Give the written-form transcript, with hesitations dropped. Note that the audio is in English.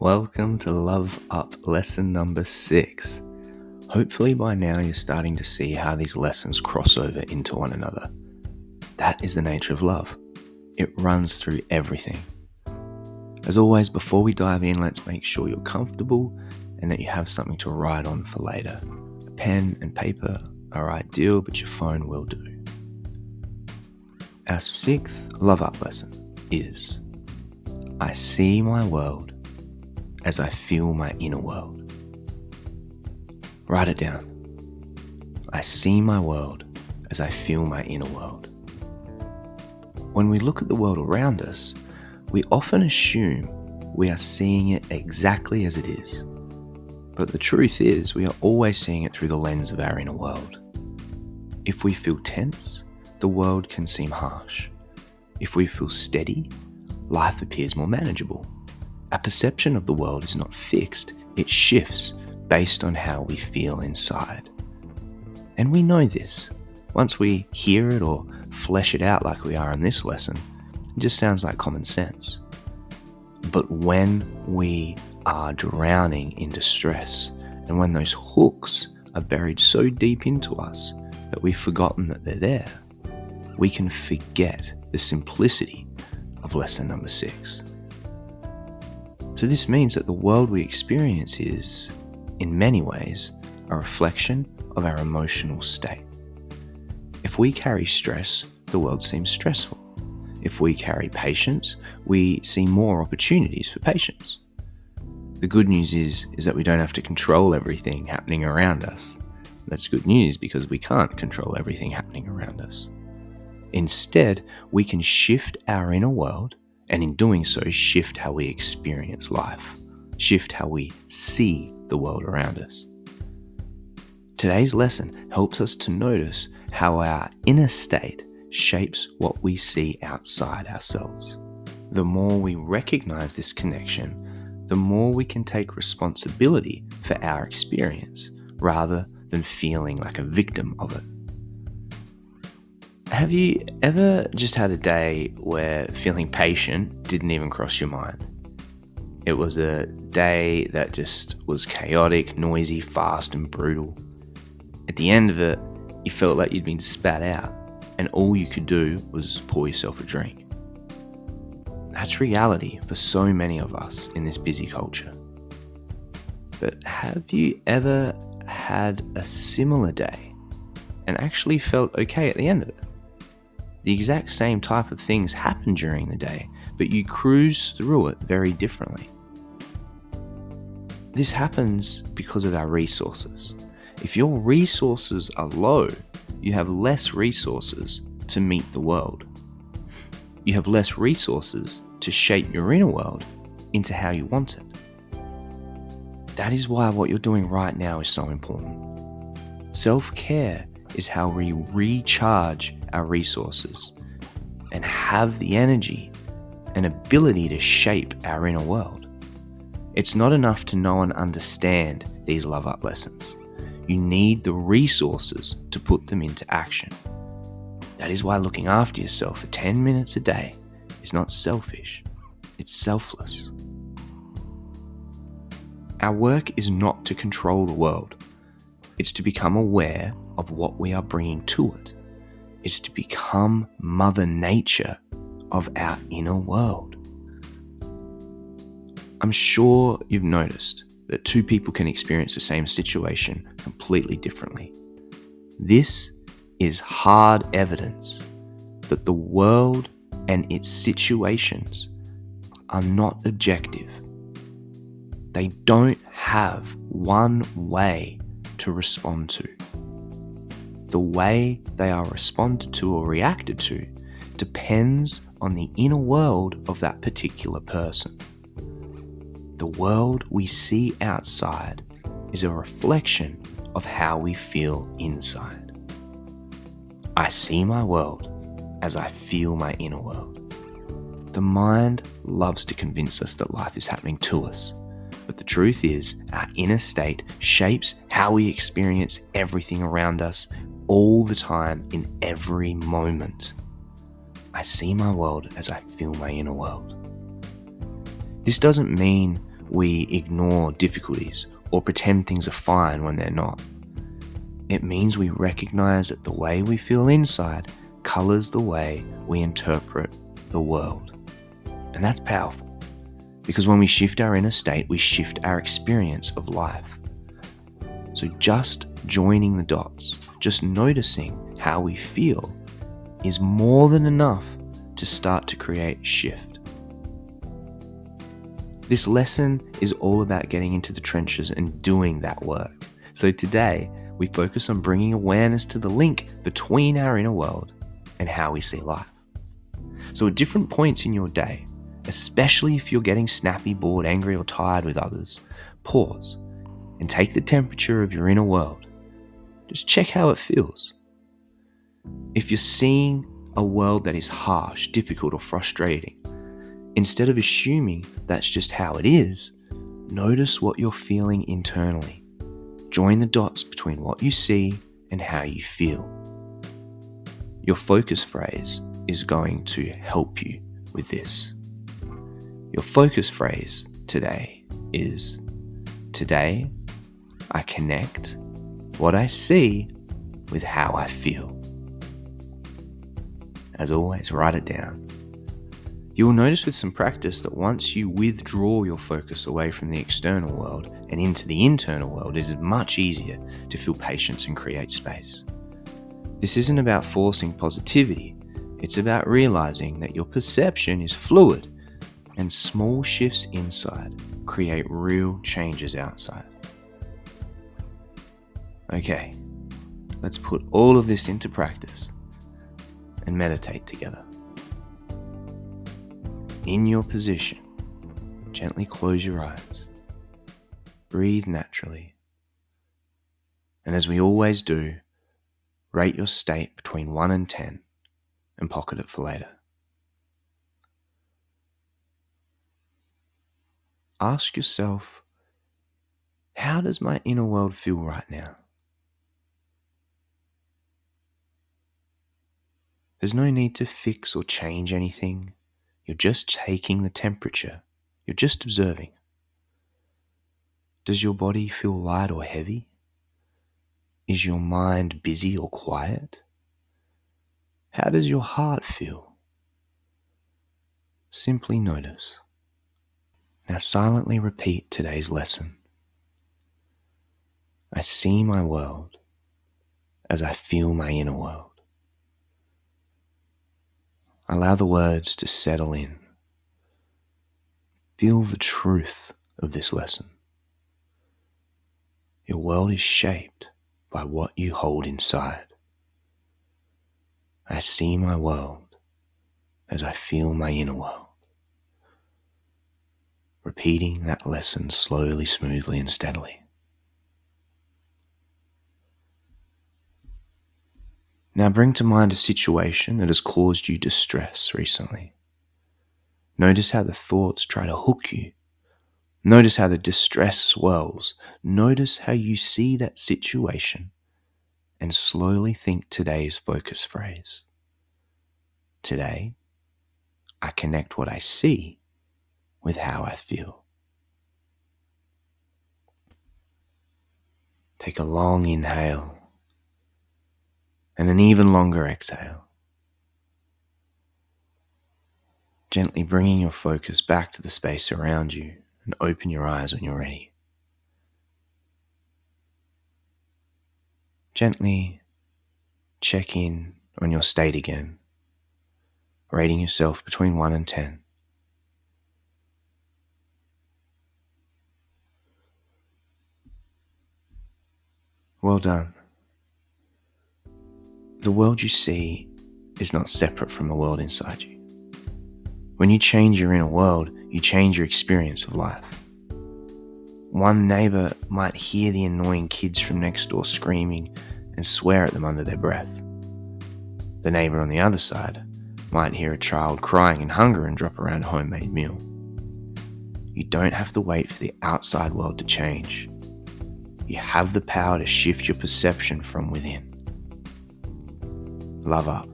Welcome to Love Up lesson number 6. Hopefully by now you're starting to see how these lessons cross over into one another. That is the nature of love. It runs through everything. As always, before we dive in, let's make sure you're comfortable and that you have something to write on for later. A pen and paper are ideal, but your phone will do. Our 6th Love Up lesson is, I see my world as I feel my inner world. Write it down. I see my world as I feel my inner world. When we look at the world around us, we often assume we are seeing it exactly as it is. But the truth is, we are always seeing it through the lens of our inner world. If we feel tense, the world can seem harsh. If we feel steady, life appears more manageable. Our perception of the world is not fixed, it shifts based on how we feel inside. And we know this. Once we hear it or flesh it out like we are in this lesson, it just sounds like common sense. But when we are drowning in distress, and when those hooks are buried so deep into us that we've forgotten that they're there, we can forget the simplicity of lesson number 6. So this means that the world we experience is, in many ways, a reflection of our emotional state. If we carry stress, the world seems stressful. If we carry patience, we see more opportunities for patience. The good news is that we don't have to control everything happening around us. That's good news because we can't control everything happening around us. Instead, we can shift our inner world, and in doing so, shift how we experience life, shift how we see the world around us. Today's lesson helps us to notice how our inner state shapes what we see outside ourselves. The more we recognize this connection, the more we can take responsibility for our experience rather than feeling like a victim of it. Have you ever just had a day where feeling patient didn't even cross your mind? It was a day that just was chaotic, noisy, fast, and brutal. At the end of it, you felt like you'd been spat out, and all you could do was pour yourself a drink. That's reality for so many of us in this busy culture. But have you ever had a similar day and actually felt okay at the end of it? The exact same type of things happen during the day, but you cruise through it very differently. This happens because of our resources. If your resources are low, you have less resources to meet the world. You have less resources to shape your inner world into how you want it. That is why what you're doing right now is so important. Self-care is how we recharge our resources and have the energy and ability to shape our inner world. It's not enough to know and understand these Love Up lessons. You need the resources to put them into action. That is why looking after yourself for 10 minutes a day is not selfish, it's selfless. Our work is not to control the world. It's to become aware of what we are bringing to it. It's to become Mother Nature of our inner world. I'm sure you've noticed that two people can experience the same situation completely differently. This is hard evidence that the world and its situations are not objective. They don't have one way to respond to. The way they are responded to or reacted to depends on the inner world of that particular person. The world we see outside is a reflection of how we feel inside. I see my world as I feel my inner world. The mind loves to convince us that life is happening to us, but the truth is our inner state shapes how we experience everything around us all the time in every moment. I see my world as I feel my inner world. This doesn't mean we ignore difficulties or pretend things are fine when they're not. It means we recognize that the way we feel inside colors the way we interpret the world. And that's powerful, because when we shift our inner state, we shift our experience of life. So just joining the dots, just noticing how we feel, is more than enough to start to create shift. This lesson is all about getting into the trenches and doing that work. So today, we focus on bringing awareness to the link between our inner world and how we see life. So at different points in your day, especially if you're getting snappy, bored, angry, or tired with others, pause and take the temperature of your inner world. Just check how it feels. If you're seeing a world that is harsh, difficult, or frustrating, instead of assuming that's just how it is, notice what you're feeling internally. Join the dots between what you see and how you feel. Your focus phrase is going to help you with this. Your focus phrase today is, today I connect what I see with how I feel. As always, write it down. You will notice with some practice that once you withdraw your focus away from the external world and into the internal world, it is much easier to feel patience and create space. This isn't about forcing positivity, it's about realizing that your perception is fluid and small shifts inside create real changes outside. Okay, let's put all of this into practice and meditate together. In your position, gently close your eyes, breathe naturally, and as we always do, rate your state between 1 and 10 and pocket it for later. Ask yourself, how does my inner world feel right now? There's no need to fix or change anything. You're just taking the temperature. You're just observing. Does your body feel light or heavy? Is your mind busy or quiet? How does your heart feel? Simply notice. Now silently repeat today's lesson. I see my world as I feel my inner world. Allow the words to settle in. Feel the truth of this lesson. Your world is shaped by what you hold inside. I see my world as I feel my inner world. Repeating that lesson slowly, smoothly, and steadily. Now bring to mind a situation that has caused you distress recently. Notice how the thoughts try to hook you. Notice how the distress swells. Notice how you see that situation and slowly think today's focus phrase. Today, I connect what I see with how I feel. Take a long inhale and an even longer exhale. Gently bringing your focus back to the space around you and open your eyes when you're ready. Gently check in on your state again, rating yourself between 1 and 10. Well done. The world you see is not separate from the world inside you. When you change your inner world, you change your experience of life. One neighbor might hear the annoying kids from next door screaming and swear at them under their breath. The neighbor on the other side might hear a child crying in hunger and drop around a homemade meal. You don't have to wait for the outside world to change. You have the power to shift your perception from within. Love up.